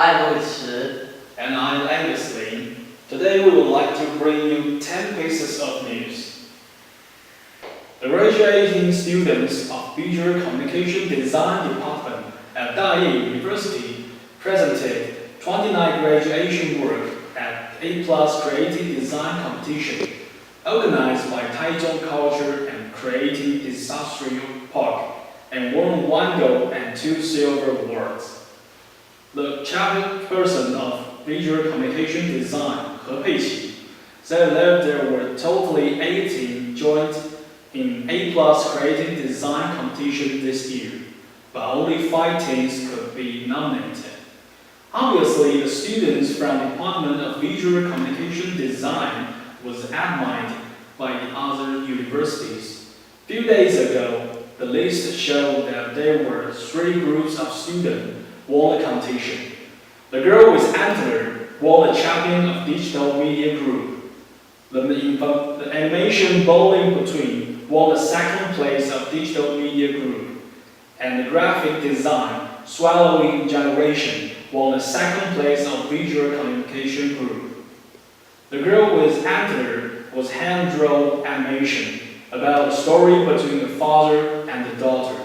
I'm Louis. And I'm Angus Lin. Today we would like to bring you 10 pieces of news. The graduating students of Visual Communication Design Department at Da葉University presented 29 graduation work at A+ Creative Design Competition organized by Taichung Culture and Creative Industrial Park and won 1 gold and 2 silver awards. The chairperson of Visual Communication Design, He Peiqi, said that there were totally 18 joined in A+ Creative Design competition this year, but only 5 teams could be nominated. Obviously, the students from the Department of Visual Communication Design was admired by the other universities. A few days ago, the list showed that there were 3 groups of students won the competition. The girl with antler won the champion of digital media group. The animation bowling between won the 2nd place of digital media group. And the graphic design swallowing generation won the 2nd place of visual communication group. The girl with antler was hand-drawn animation about a story between the father and the daughter.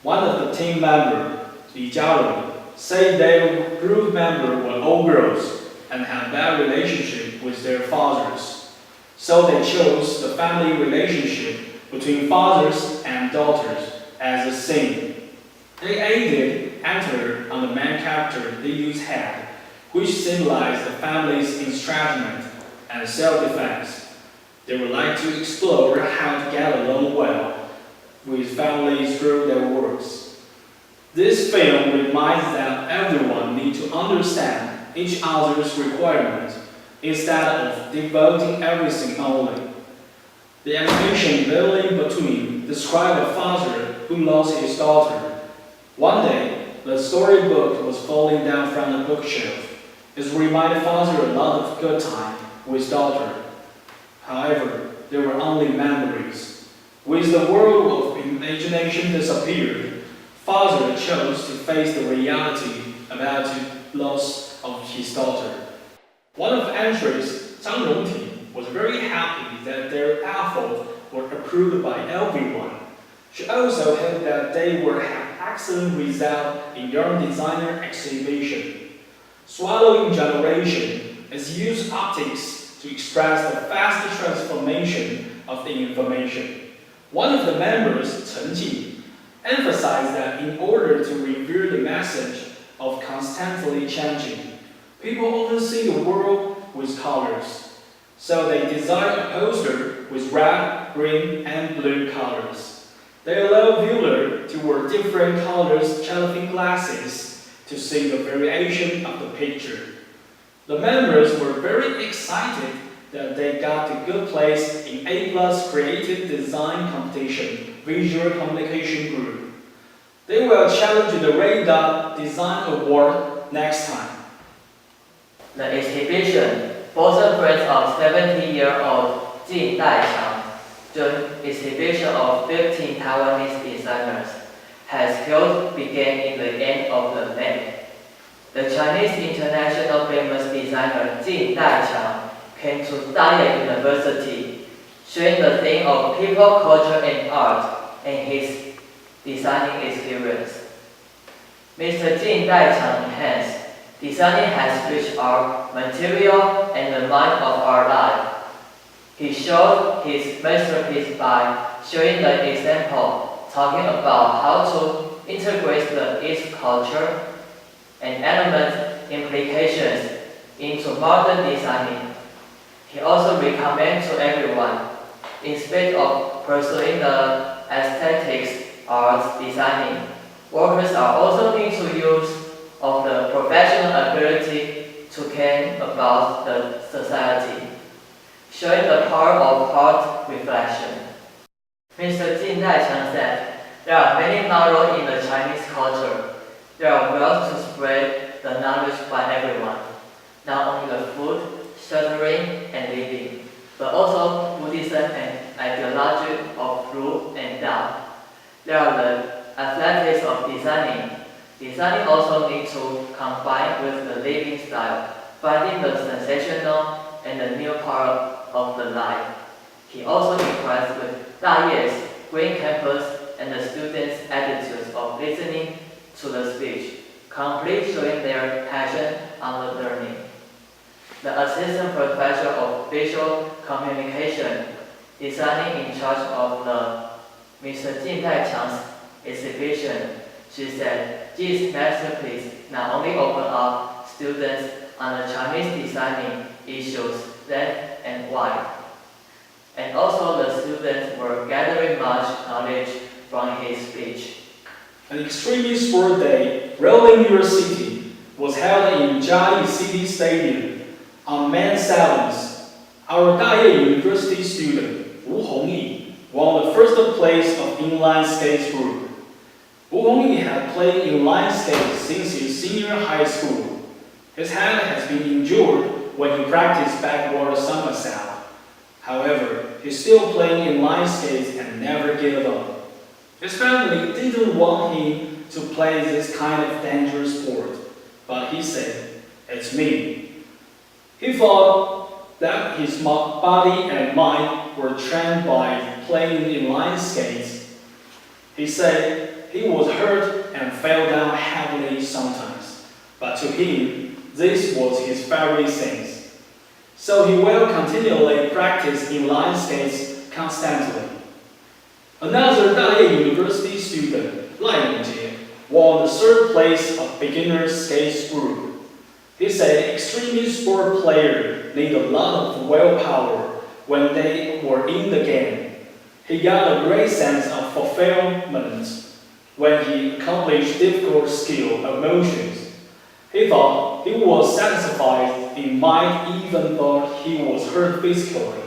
One of the team members, Li Jiaren, said their group members were all girls and had bad relationship with their fathers. So they chose the family relationship between fathers and daughters as a scene. They added antler on the main character they used had, which symbolized the family's estrangement and self-defense. They would like to explore how to get along well with families through their works. This film reminds that everyone needs to understand each other's requirements instead of devoting everything only. The animation Bowling Between described a father who lost his daughter. One day, the storybook was falling down from the bookshelf. It reminded father a lot of good time with daughter. However, there were only memories. With the world of imagination disappeared, father chose to face the reality about the loss of his daughter. One of the entries, Zhang Rongting, was very happy that their efforts were approved by everyone. She also hoped that they would have excellent results in Young Designer exhibition. Swallowing generation is used optics to express the fast transformation of the information. One of the members, Chen Ji, emphasized that in order to reveal the message of constantly changing, people often see the world with colors. So they designed a poster with red, green, and blue colors. They allow viewers to wear different colors cellophane glasses to see the variation of the picture. The members were very excited that they got a good place in A+ Creative Design Competition Visual Communication Group. They will challenge the Red Dot Design Award next time. The exhibition, bosom friends of 70-year-old Jin Daiqiang, the exhibition of 15 Taiwanese designers, has held began in the end of the May. The Chinese international famous designer Jin Daiqiang came to Da葉University, sharing the theme of people, culture, and art, and his designing experience. Mr. Jin Daiqiang enhanced, designing has reached our material and the mind of our life. He showed his masterpiece by showing the example, talking about how to integrate each culture and element implications into modern designing. He also recommends to everyone, instead of pursuing the aesthetics arts designing, workers are also need to use of the professional ability to care about the society, showing the power of art reflection. Mr. Jin Daiqiang said, there are many knowledge in the Chinese culture. There are ways to spread the knowledge by everyone, not only the food, sheltering, and living, but also Buddhism and ideology of Ru and Tao. There are the athletics of designing, Designing also needs to combine with the living style, finding the sensational and the new part of the life. He also impressed with 大叶 green campus and the students' attitudes of listening to the speech, completely showing their passion on the learning. The assistant professor of visual communication, designing in charge of the Mr. Jin Taiqiang's exhibition, she said, this masterpiece not only opened up students on the Chinese designing issues then and why, and also the students were gathering much knowledge from his speech. An extremely sport day, Rolling University, was held in Jiayi City Stadium on May 7th. Our Daye University student, Wu Hongyi, won the first place of inline skates group. Wu Hongyi had played inline skates since his senior high school. His hand has been injured when he practiced backward somersault. However, he still played inline skates and never gave up. His family didn't want him to play this kind of dangerous sport, but he said, "It's me." He thought that his body and mind were trained by playing inline skates. He said he was hurt and fell down heavily sometimes, but to him, this was his favorite thing. So he will continually practice inline skates constantly. Another Daye University student, Lai Yongjie, won the third place of beginner skates group. He's an extremely sport player, need a lot of willpower when they were in the game. He got a great sense of fulfillment when he accomplished difficult skill of motions. He thought he was satisfied in mind even though he was hurt physically.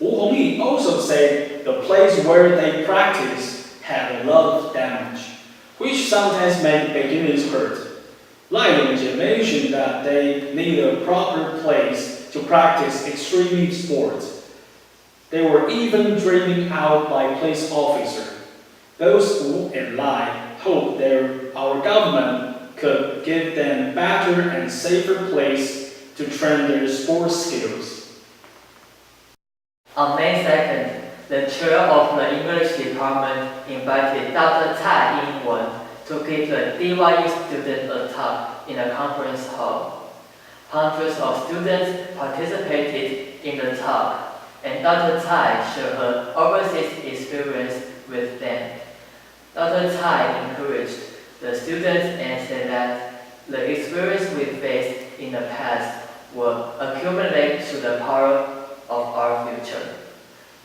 Wu Hongyi also said the place where they practiced had a lot of damage, which sometimes made beginners hurt. Lai Yongjie mentioned that they need a proper place to practice extreme sports. They were even driven out by police officers. Both Wu and Lai hoped our government could give them better and safer place to train their sports skills. On May 2nd, the chair of the English department invited Dr. Cai Ying-wen to give the DYU students a talk in a conference hall. Hundreds of students participated in the talk, and Dr. Cai shared her overseas experience with them. Dr. Cai encouraged the students and said that the experience we faced in the past will accumulate to the power of our future.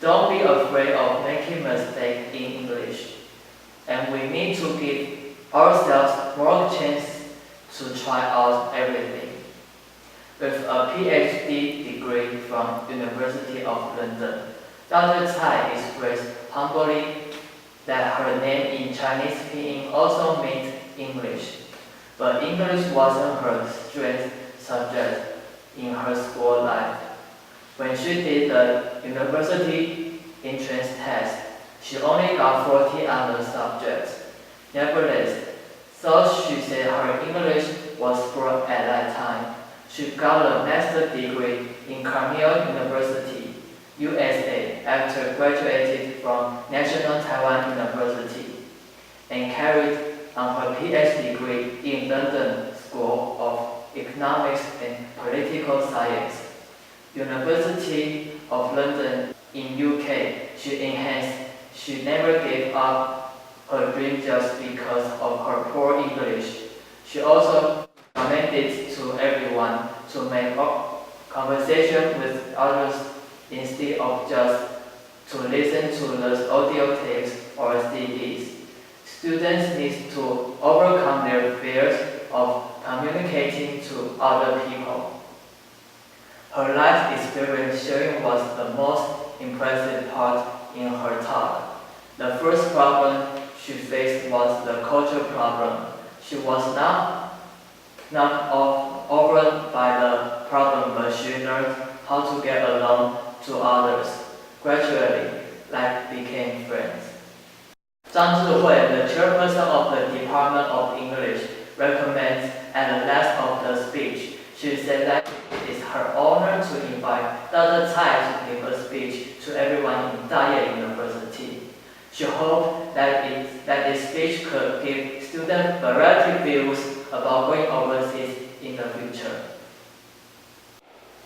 Don't be afraid of making mistakes in English, and we need to give ourselves more chance to try out everything. With a PhD degree from University of London, Dr. Cai expressed humbly that her name in Chinese pinyin also means English, but English wasn't her strength subject in her school life. When she did the university entrance test, she only got 40 on the subject. Nevertheless, though she said her English was poor at that time, she got a master's degree in Cornell University, USA, after graduating from National Taiwan University, and carried on her PhD degree in London School of Economics and Political Science. University of London in UK, she never gave up her dream just because of her poor English. She also recommended to everyone to make conversation with others instead of just to listen to the audio tapes or CDs. Students need to overcome their fears of communicating to other people. Her life experience sharing was the most impressive part in her talk. The first problem she faced was the culture problem. She was not over by the problem, but she learned how to get along to others. Gradually, life became friends. Zhang Zhihui, the chairperson of the Department of English, recommends at the last of the speech. She said that it is her honor to invite Dr. Tsai to give a speech to everyone in Daye University. She hoped that this speech could give students variety views about going overseas in the future.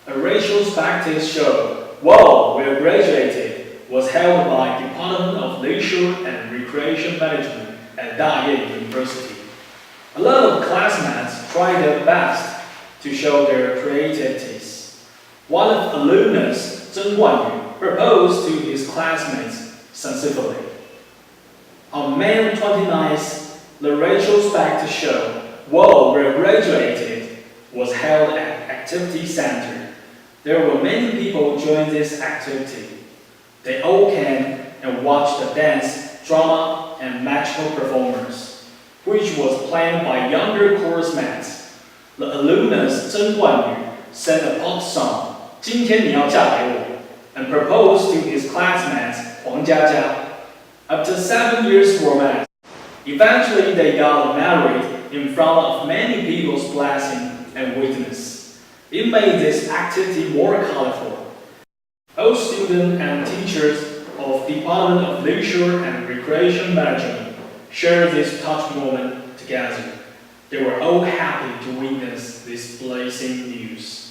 A retrospective show, "Whoa, we're graduated," was held by Department of Leisure and Recreation Management at Daye University. A lot of classmates tried their best to show their creativities. One of the alumnus, Zheng Guanyu, proposed to his classmates sensibly. On May 29th, the retrospective show, "Whoa, we're graduated," was held at Activity Center. There were many people join this activity. They all came and watched the dance, drama, and magical performance, which was planned by younger course mates. The alumnus Zheng Guanyu sang a pop song, "今天你要嫁给我," and proposed to his classmates Huang Jiajia. After 7 years romance, eventually they got married in front of many people's blessing and witness. It made this activity more colorful. All students and teachers of Department of Leisure and Recreation Management shared this touch moment together. They were all happy to witness this blessing news.